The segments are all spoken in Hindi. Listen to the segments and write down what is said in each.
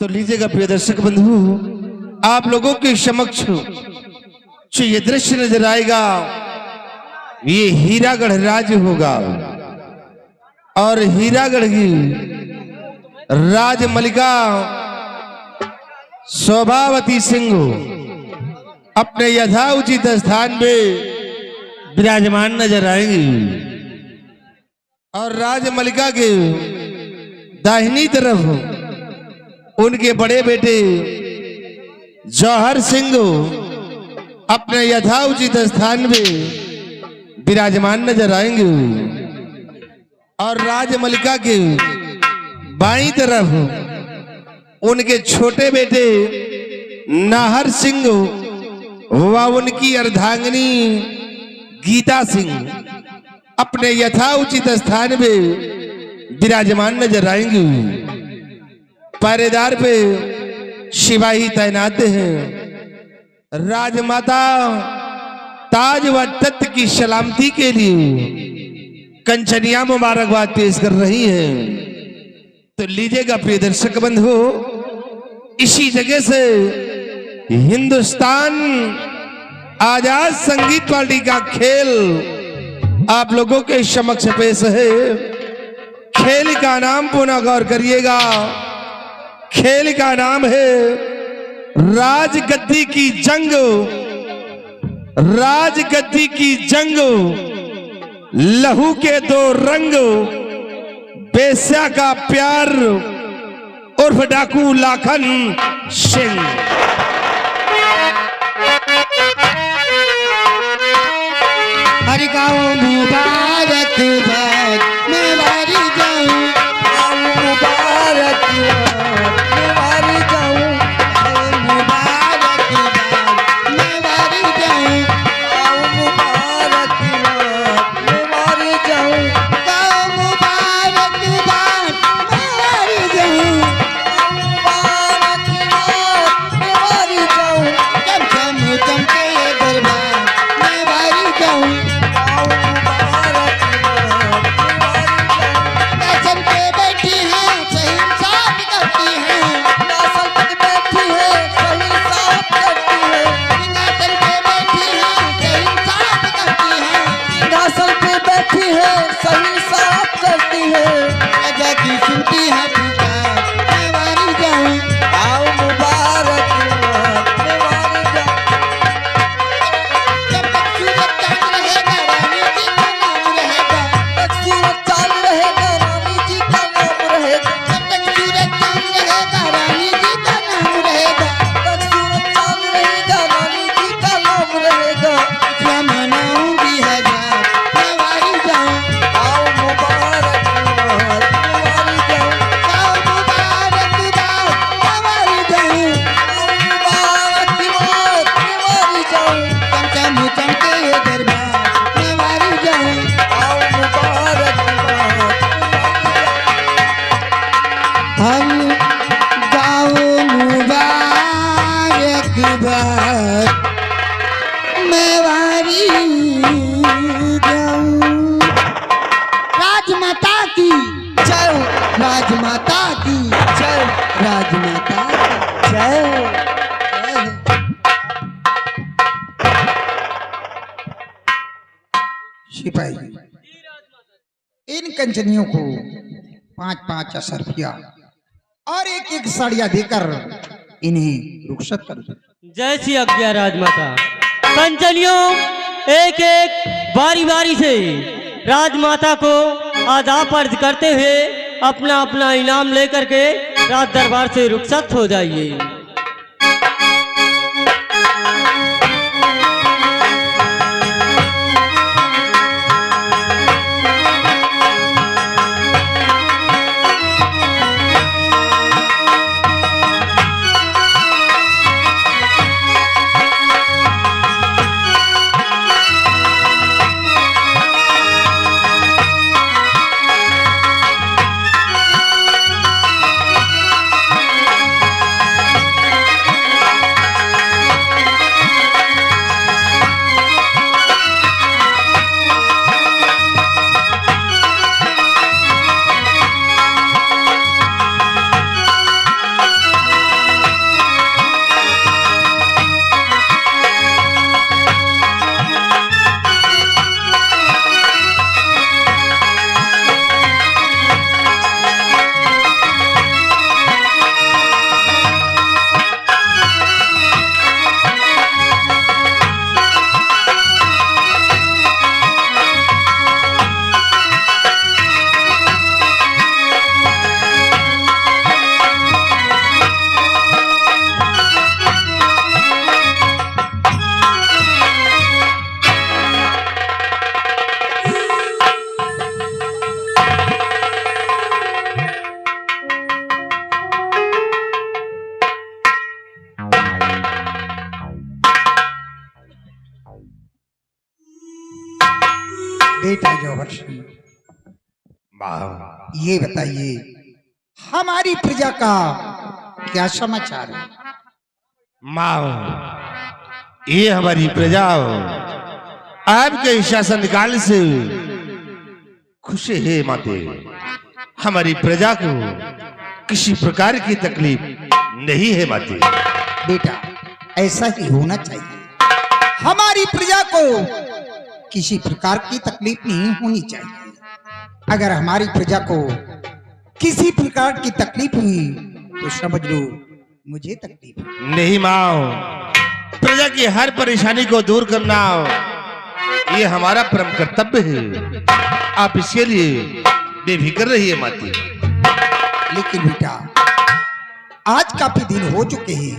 तो लीजिएगा प्रिय दर्शक बंधु, आप लोगों के समक्ष जो ये दृश्य नजर आएगा ये हीरागढ़ राज्य होगा और हीरागढ़ की राजमलिका शोभावती सिंह अपने यथाउचित स्थान पे विराजमान नजर आएंगी और राजमलिका के दाहिनी तरफ उनके बड़े बेटे जौहर सिंह अपने यथाउचित स्थान पे विराजमान नजर आएंगे और राजमलिका के बाईं तरफ उनके छोटे बेटे नाहर सिंह व उनकी अर्धांगिनी गीता सिंह अपने यथाउचित स्थान पे विराजमान नजर आएंगे। पहरेदार पे सिपाही तैनात हैं। राजमाता ताज व तख्त की सलामती के लिए कंचनिया मुबारकबाद पेश कर रही हैं। तो लीजिएगा प्रिय दर्शक बंधु, इसी जगह से हिंदुस्तान आजाद संगीत पार्टी का खेल आप लोगों के समक्ष पेश है। खेल का नाम पुनः गौर करिएगा, खेल का नाम है राजगद्दी की जंग। राजगद्दी की जंग, लहू के दो रंग, बेस्या का प्यार उर्फ डाकू लाखन सिंह। हरि गाँव मुबारक बाद मैं वारी जाऊं, मुबारक मैं वारी जाऊं, मुबारक बाद मैं वारी जाऊं, मुबारक मैं वारी जाऊं, गाँव मुबारक बाद मैं वारी जाऊं, मुबारक मैं वारी जाऊं, चम चम चमके दरबार मैं वारी जाऊं। राजमाता की जय, राजमाता की जय, राजमाता की जय। सिपाही इन कंचनियों को 5-5 असरफिया और एक साड़ियां देकर इन्हें रुखसत कर दो। जय श्री आज्ञा राजमाता। कंचनियों एक एक बारी बारी से राजमाता को आदाब अर्ज करते हुए अपना अपना इनाम लेकर के राज दरबार से रुखसत हो जाइए। देवर्षि, माँ ये बताइए हमारी प्रजा का क्या समाचार है? माँ ये हमारी प्रजा आपके शासन काल से खुश है माते। हमारी प्रजा को किसी प्रकार की तकलीफ नहीं है माते। बेटा ऐसा ही होना चाहिए। हमारी प्रजा को किसी प्रकार की तकलीफ नहीं होनी चाहिए। अगर हमारी प्रजा को किसी प्रकार की तकलीफ हुई तो समझ लो मुझे तकलीफ है। नहीं माँ, प्रजा की हर परेशानी को दूर करना ये हमारा परम कर्तव्य है। आप इसके लिए बेफिक्र रहिए माती। लेकिन बेटा आज काफी दिन हो चुके हैं,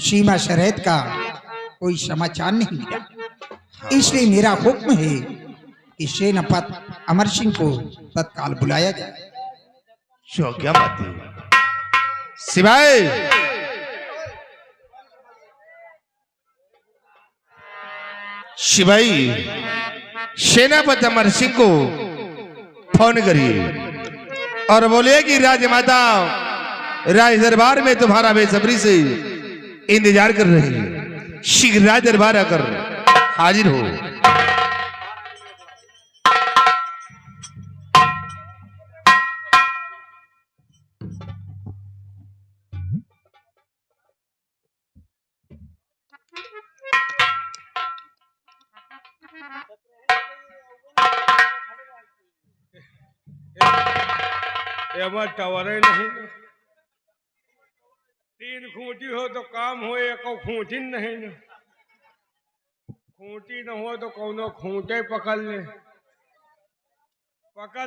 सीमा सरहद का कोई समाचार नहीं मिला। इसलिए मेरा हुक्म है कि सेनापति अमर सिंह को तत्काल बुलाया जाए। क्या माती? सिवाय शिवाई सेनापति अमर सिंह को फोन करिए और बोलिए कि राजमाता राज दरबार में तुम्हारा बेसब्री से इंतजार कर रही है। शीघ्र राज दरबार आकर हाजिर हो। एमा टावर नहीं, 3 खूंटी हो तो काम हो, एक खूंटी नहीं न। खूंटी न हो तो कौनो खूंटे पकड़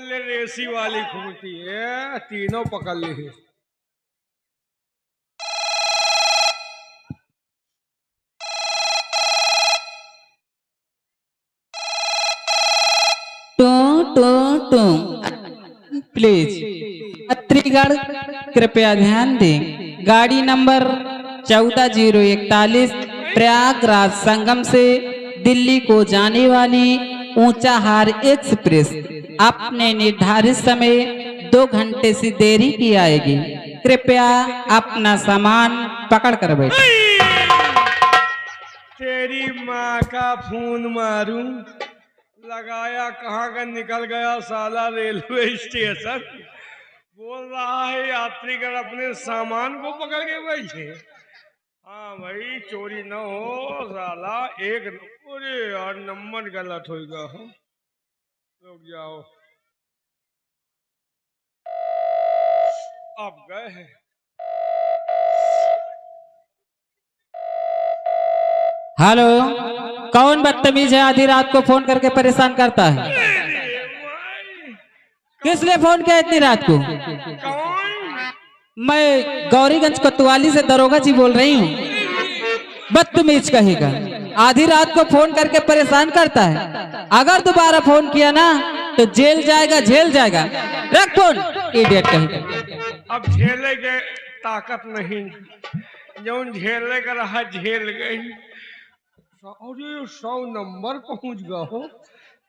ले रेसी वाली खूंटी है, तीनों पकड़ ली। Two two two please Chhattisgarh कृपया ध्यान दें। गाड़ी नंबर 14041 प्रयागराज संगम से दिल्ली को जाने वाली ऊंचाहार एक्सप्रेस अपने निर्धारित समय 2 घंटे से देरी की आएगी। कृपया अपना सामान पकड़ कर बैठे। तेरी माँ का फोन मारूं, लगाया कहाँ का निकल गया साला रेलवे स्टेशन। बोल रहा है यात्रीगण अपने सामान को पकड़ के बैठे। हाँ भाई चोरी न हो साला। एक अरे यार नंबर गलत होगा। रुक जाओ, अब गए हैं। हेलो, कौन बदतमीज है आधी रात को फोन करके परेशान करता है? किस लिए फोन किया इतनी रात को? मैं गौरीगंज कोतवाली से दरोगा जी बोल रही हूँ। बदतमीज कहेगा, आधी रात को फोन करके परेशान करता है। अगर दोबारा फोन किया ना तो जेल जाएगा, झेल जाएगा। रख फोन, इडियट कहेगा। अब झेले के ताकत नहीं, जो झेलने का रहा झेल गई। अरे 100 नंबर पहुंच गया हो।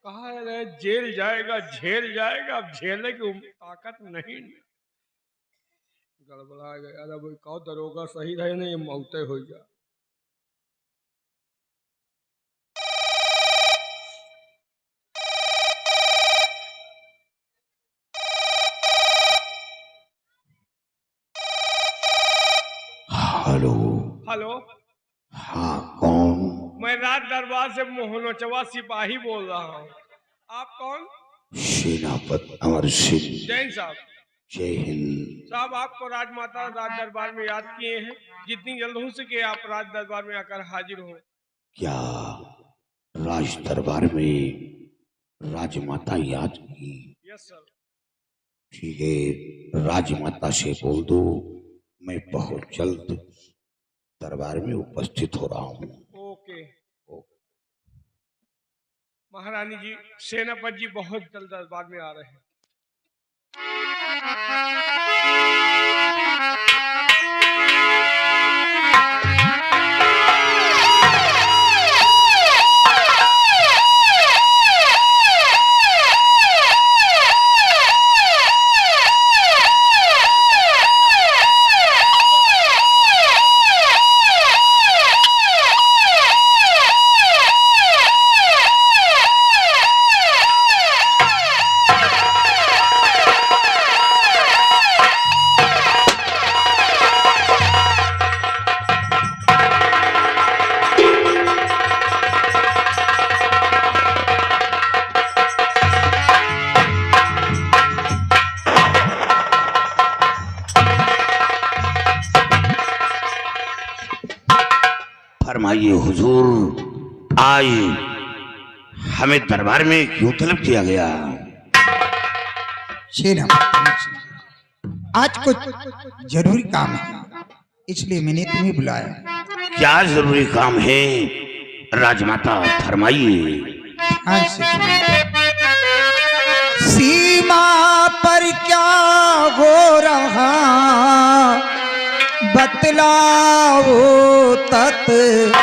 कहा है जेल जाएगा, झेल जाएगा। अब झेलने की ताकत नहीं, गड़बड़ा गया। अरे भाई कहो दरोगा सही रहे नहीं, मौते हो जा। हेलो। हेलो, हाँ कौन? मैं राज दरबार से मोहनोचवा सिपाही बोल रहा हूँ। आप कौन? सेनापति अमर सिंह। जैन साहब। जय हिंद। साहब आपको राजमाता राज दरबार में याद किए हैं। जितनी जल्द हो सके आप राज दरबार में आकर हाजिर हो। क्या राज दरबार में राजमाता याद की? Yes sir. ठीक है, राजमाता से बोल दो मैं बहुत जल्द दरबार में उपस्थित हो रहा हूँ। ओके। महारानी जी, सेनापति जी बहुत जल्द दरबार में आ रहे हैं। फरमाइए हुजूर, आज हमें दरबार में क्यों तलब किया गया? शेर आज कुछ जरूरी काम है, इसलिए मैंने तुम्हें बुलाया। क्या जरूरी काम है राजमाता, फरमाइए। ध्यान से सुनो। सीमा पर क्या हो रहा बतलाओ तत्काल।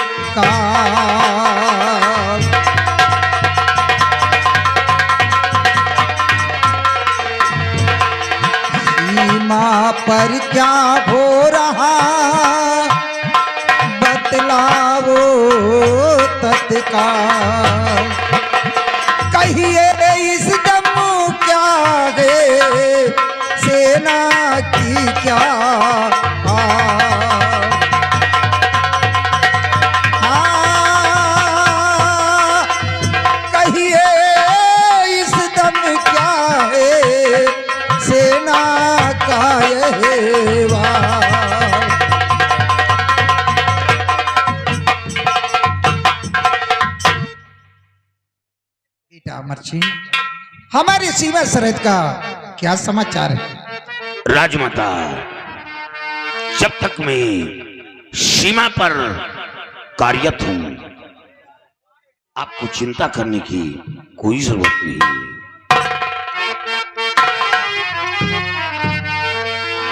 सीमा पर क्या हो रहा बतलाओ तत्काल। कहिए इस दम क्या है सेना की क्या कहिए इस दम क्या है सेना का यह वार। अमर सिंह, हमारी सीमा सरहद का क्या समाचार है? राजमाता, जब तक मैं सीमा पर कार्यरत हूं, आपको चिंता करने की कोई जरूरत नहीं।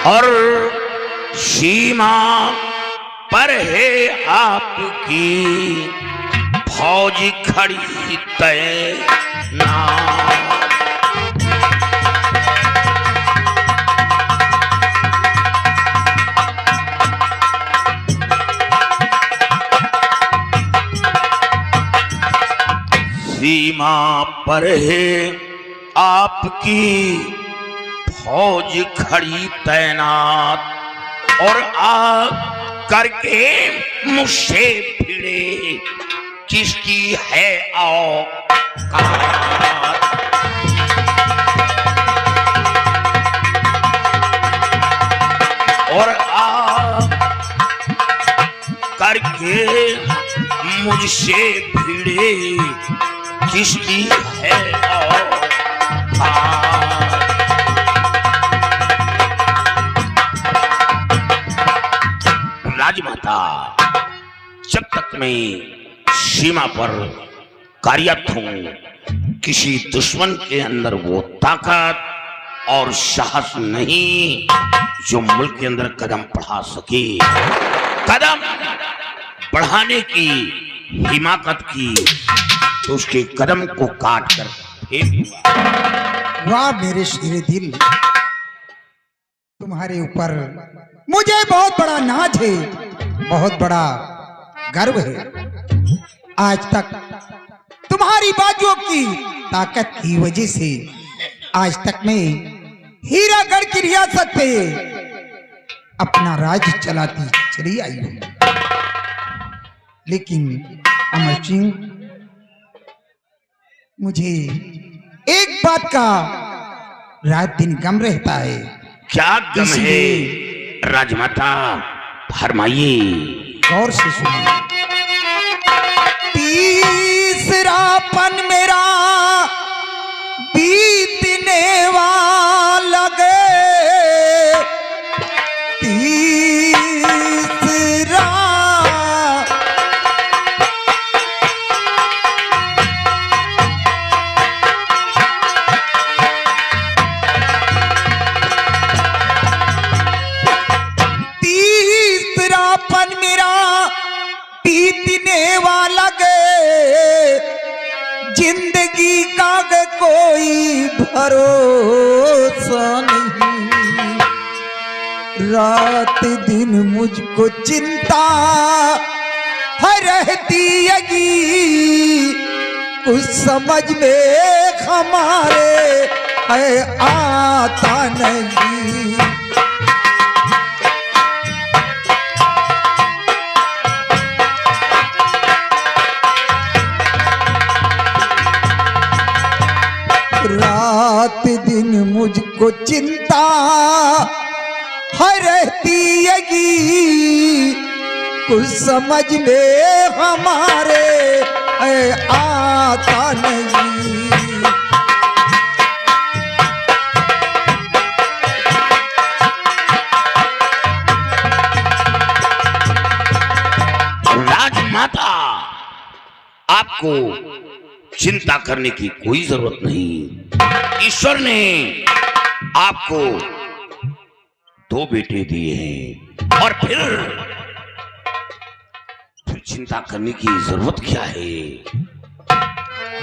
और सीमा पर है आपकी फौज खड़ी तैनात। सीमा पर है आपकी फौज खड़ी तैनात, और आ करके मुझसे भिड़े किसकी है औकात। और आ करके मुझसे भिड़े किसकी है औकात। राजमाता, जब तक मैं सीमा पर कार्यरत हूं, किसी दुश्मन के अंदर वो ताकत और साहस नहीं जो मुल्क के अंदर कदम बढ़ा सके। कदम बढ़ाने की हिमाकत की तो उसके कदम को काट कर फेंक दूंगा। वाह मेरे शेरे दिल, तुम्हारे ऊपर मुझे बहुत बड़ा नाज है, बहुत बड़ा गर्व है। आज तक तुम्हारी बाजुओं की ताकत की वजह से आज तक मैं हीरागढ़ की रियासत पे अपना राज चलाती चली आई हूं। लेकिन अमर सिंह, मुझे एक बात का रात दिन गम रहता है। क्या गम है राजमाता, फरमाइए। गौर से सुनिए। तीसरापन मेरा बीतने वाला गे, तीसरा तीसरापन मेरा बीतने वाला गे, जिंदगी का कोई भरोसा नहीं। रात दिन मुझको चिंता है रहती यगी, कुछ समझ में हमारे है आता नहीं। रात दिन मुझको चिंता है रहती यगी, कुछ समझ में हमारे आता नहीं। राजमाता, आपको चिंता करने की कोई जरूरत नहीं। ईश्वर ने आपको 2 बेटे दिए हैं और फिर चिंता करने की जरूरत क्या है?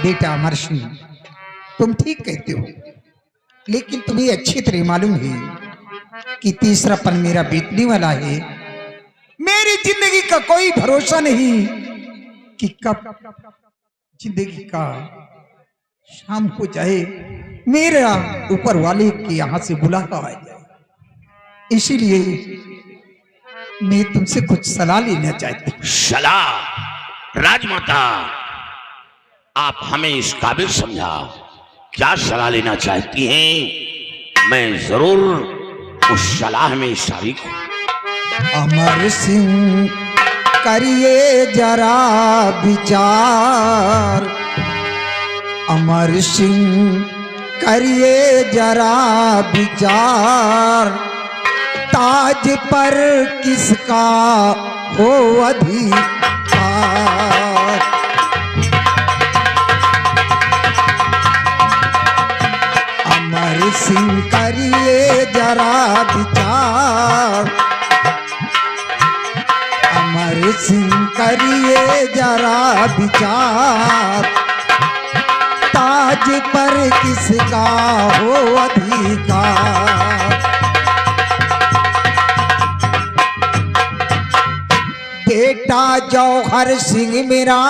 बेटा अमर सिंह, तुम ठीक कहते हो, लेकिन तुम्हें अच्छी तरह मालूम है कि तीसरापन मेरा बीतने वाला है। मेरी जिंदगी का कोई भरोसा नहीं कि कब जिंदगी का शाम हो जाए, मेरा ऊपर वाले के यहां से बुलावा आ जाए। इसीलिए मैं तुमसे कुछ सलाह लेना चाहती हूँ। सलाह? राजमाता, आप हमें इस काबिल समझा, क्या सलाह लेना चाहती हैं? मैं जरूर उस सलाह में शारीक हूं। अमर सिंह करिए जरा विचार, अमर सिंह करिए जरा विचार, ताज पर किसका हो अधिकार। अमर सिंह करिए जरा विचार, अमर सिंह करिए जरा विचार, ताज पर किसका हो अधिकार। बेटा जौहर सिंह मेरा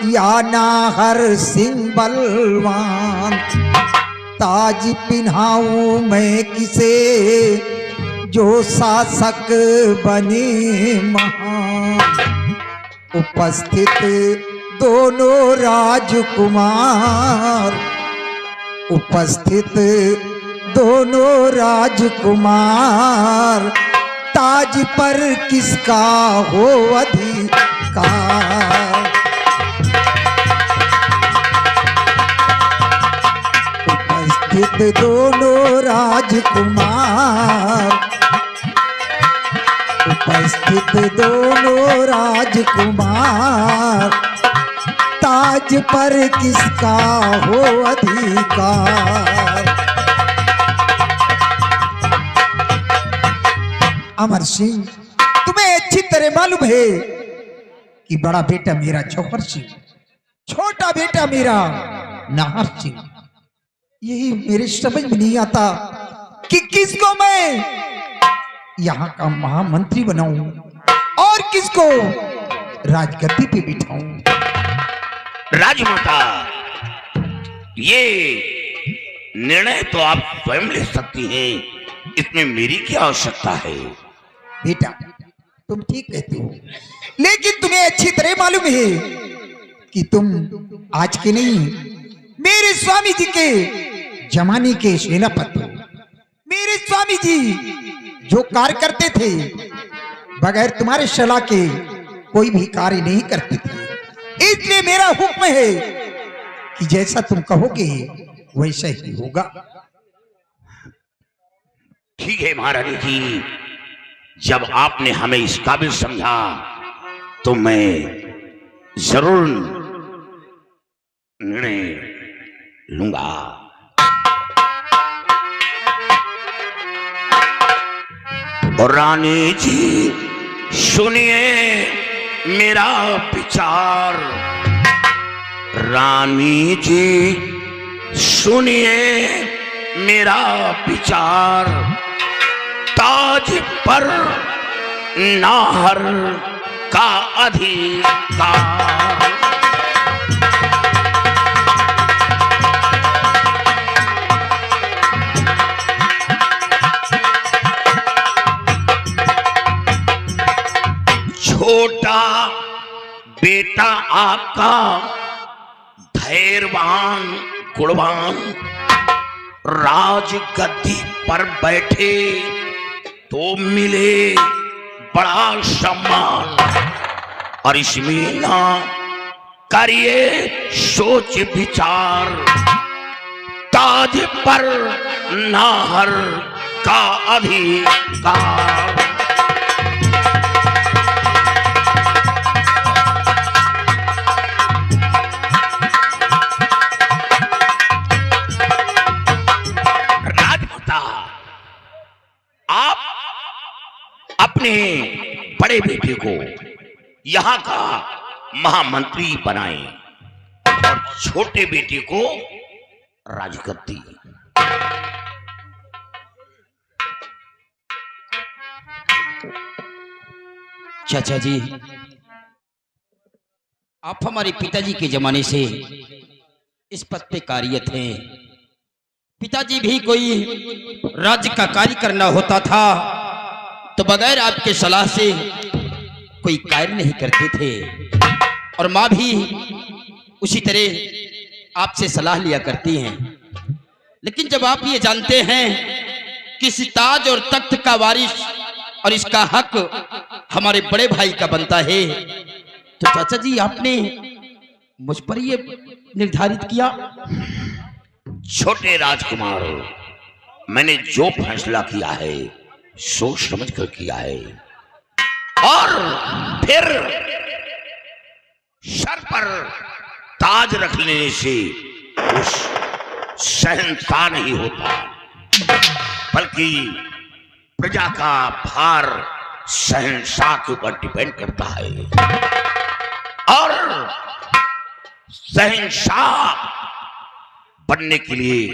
या नाहर सिंह बलवान, ताज पिन्हाऊं मैं किसे जो शासक बने महान। उपस्थित दोनों राजकुमार, उपस्थित दोनों राजकुमार, ताज पर किसका हो अधिकार। उपस्थित दोनों राजकुमार, उपस्थित दोनों राजकुमार, ताज पर किसका हो अधिकार। अमर सिंह, तुम्हें अच्छी तरह मालूम है कि बड़ा बेटा मेरा जौहर सिंह, छोटा बेटा मेरा नाहर सिंह, यही मेरे समझ में नहीं आता कि किसको मैं यहाँ का महामंत्री बनाऊं और किसको राजगद्दी पे बिठाऊं। राजमाता, ये निर्णय तो आप स्वयं ले सकती हैं, इसमें मेरी क्या आवश्यकता है? बेटा तुम ठीक कहते हो, लेकिन तुम्हें अच्छी तरह मालूम है कि तुम आज के नहीं, मेरे स्वामी जी के जमाने के सेनापति हो। मेरे स्वामी जी जो कार्य करते थे, बगैर तुम्हारे सलाह के कोई भी कार्य नहीं करते थे। इसलिए मेरा हुक्म है कि जैसा तुम कहोगे वैसा ही होगा। ठीक है महारानी जी, जब आपने हमें इस काबिल समझा तो मैं जरूर निर्णय लूंगा। और रानी जी सुनिए मेरा विचार, रानी जी सुनिए मेरा विचार, ताज पर नाहर का अधिकार। छोटा बेटा आपका धैर्यवान गुणवान राज गद्दी पर बैठे तो मिले बड़ा सम्मान, और इसमें ना करिए सोच विचार, ताज पर नाहर का अधिकार। राजमाता, आप अपने बड़े बेटे को यहाँ का महामंत्री बनाएं और छोटे बेटे को राजगद्दी। चाचा जी, आप हमारे पिताजी के जमाने से इस पद पे कार्यरत हैं। पिताजी भी कोई राज्य का कार्य करना होता था तो बगैर आपके सलाह से कोई कार्य नहीं करते थे, और माँ भी उसी तरह आपसे सलाह लिया करती हैं। लेकिन जब आप ये जानते हैं कि इस ताज और तख्त का वारिस और इसका हक हमारे बड़े भाई का बनता है, तो चाचा जी आपने मुझ पर ये निर्धारित किया। छोटे राजकुमार, मैंने जो फैसला किया है सोच समझ कर किया है, और फिर सर पर ताज रख लेने से उस शहंशाह नहीं होता, बल्कि प्रजा का भार शहंशाह के ऊपर डिपेंड करता है। और शहंशाह बनने के लिए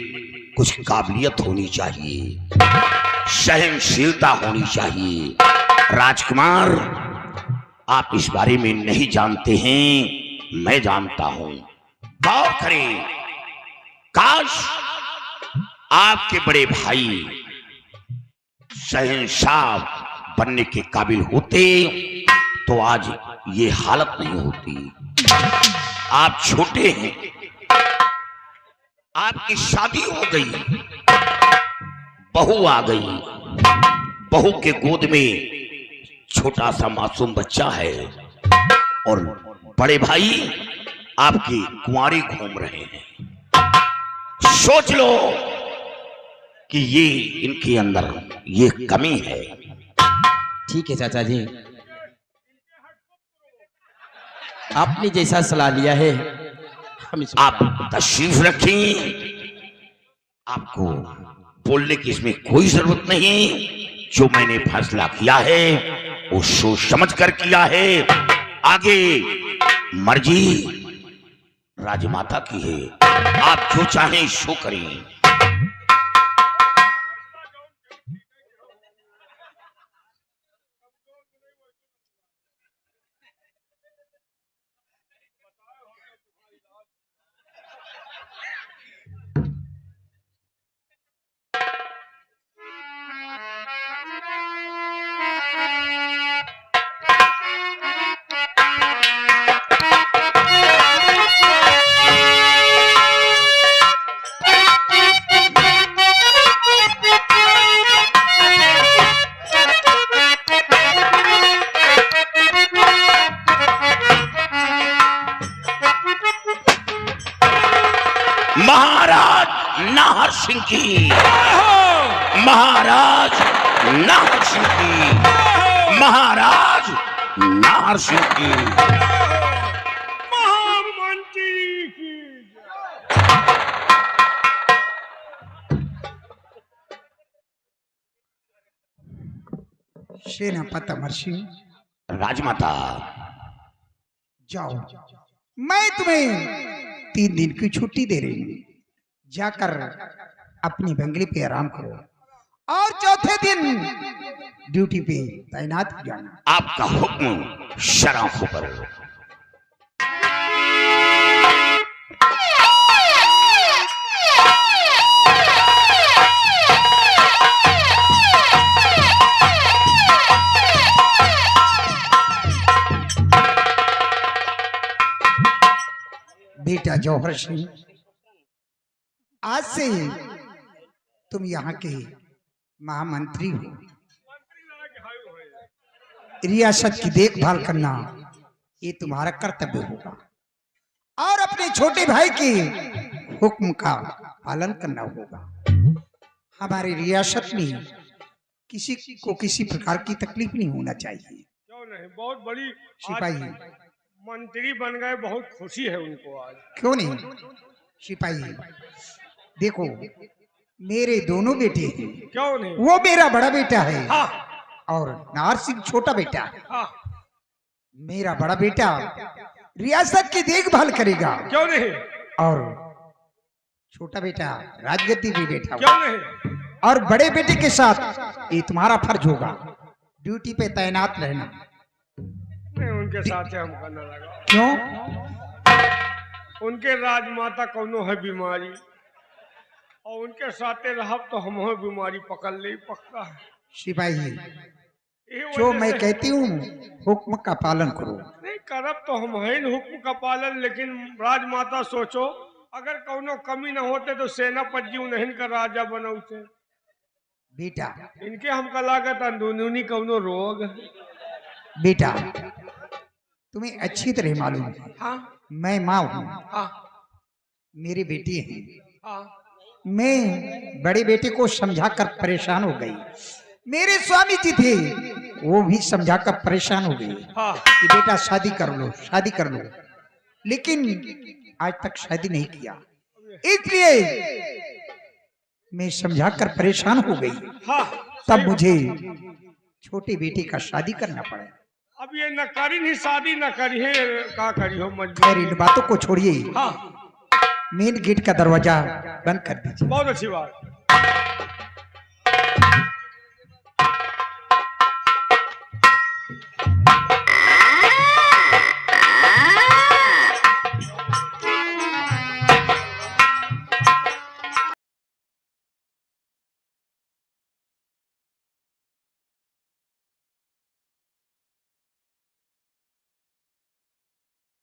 कुछ काबिलियत होनी चाहिए, सहनशीलता होनी चाहिए। राजकुमार, आप इस बारे में नहीं जानते हैं, मैं जानता हूं। गौर करें, काश आपके बड़े भाई शहंशाह बनने के काबिल होते तो आज ये हालत नहीं होती। आप छोटे हैं, आपकी शादी हो गई, बहू आ गई, बहू के गोद में छोटा सा मासूम बच्चा है, और बड़े भाई आपकी कुंवारी घूम रहे हैं। सोच लो कि ये इनके अंदर ये कमी है। ठीक है चाचा जी, आपने जैसा सलाह लिया है हम इस आप तशरीफ रखें, आपको बोलने की इसमें कोई जरूरत नहीं। जो मैंने फैसला किया है वो सोच समझ कर किया है। आगे मर्जी राजमाता की है, आप जो चाहें सो करें। महाराज नाहर सिंह की, महाराज नाहर सिंह की, महाराज नाहर सिंह की। महामंत्री की सेनापति अमर सिंह, राजमाता, जाओ, मैं तुम्हें 3 दिन की छुट्टी दे रही हूँ। जाकर अपनी बंगले पे आराम करो और चौथे दिन ड्यूटी पे तैनात हो जाना। आपका हुक्म शराफों पर। बेटा जौहर सिंह, आज से तुम यहाँ के महामंत्री हो। रियासत की देखभाल करना ये तुम्हारा कर्तव्य होगा और अपने छोटे भाई के हुक्म का पालन करना होगा। हमारी रियासत में किसी को किसी प्रकार की तकलीफ नहीं होना चाहिए। क्यों नहीं, बहुत बड़ी सिपाही मंत्री बन गए, बहुत खुशी है उनको आज। क्यों नहीं सिपाही, देखो मेरे दोनों बेटे हैं। क्यों नहीं? वो मेरा बड़ा बेटा है हाँ और नार सिंह छोटा बेटा है। हाँ, मेरा बड़ा बेटा रियासत की देखभाल करेगा क्यों नहीं? और छोटा बेटा राजगद्दी पे बैठा क्यों हुआ। नहीं? और बड़े बेटे के साथ ये तुम्हारा फर्ज होगा ड्यूटी पे तैनात रहना। नहीं, उनके साथ हम करना लगा। क्यों? उनके राजमाता कौनो है बीमारी और उनके साथे रहब तो हम बीमारी पकड़ ले पक्का है। सिपाही यही जो वजह मैं से- कहती हूँ हुक्म का पालन करो। नहीं करब तो हम है न हुक्म का पालन, लेकिन राजमाता सोचो अगर कौनो कमी न होते तो सेनापति नहीं का राजा बनौते। बेटा इनके हमका लागत अंदरूनी कौनो रोग है। बेटा तुम्हें अच्छी तरह मालूम है हाँ मैं माँ हूँ, हाँ मेरी बेटी है। हाँ मैं बड़े बेटे को समझाकर परेशान हो गई। मेरे स्वामी जी थे वो भी समझाकर परेशान हो गए हाँ, कि बेटा शादी कर लो शादी कर लो, लेकिन आज तक शादी नहीं किया। इसलिए मैं समझाकर परेशान हो गई, हाँ। तब मुझे छोटे बेटे का शादी करना पड़ा। अब ये न करी नहीं शादी न करी है, का करी हो खैर मजबूरी। इन बातों को छोड़िए, हाँ, मेन गेट का दरवाजा बंद कर दीजिए। बहुत अच्छी बात।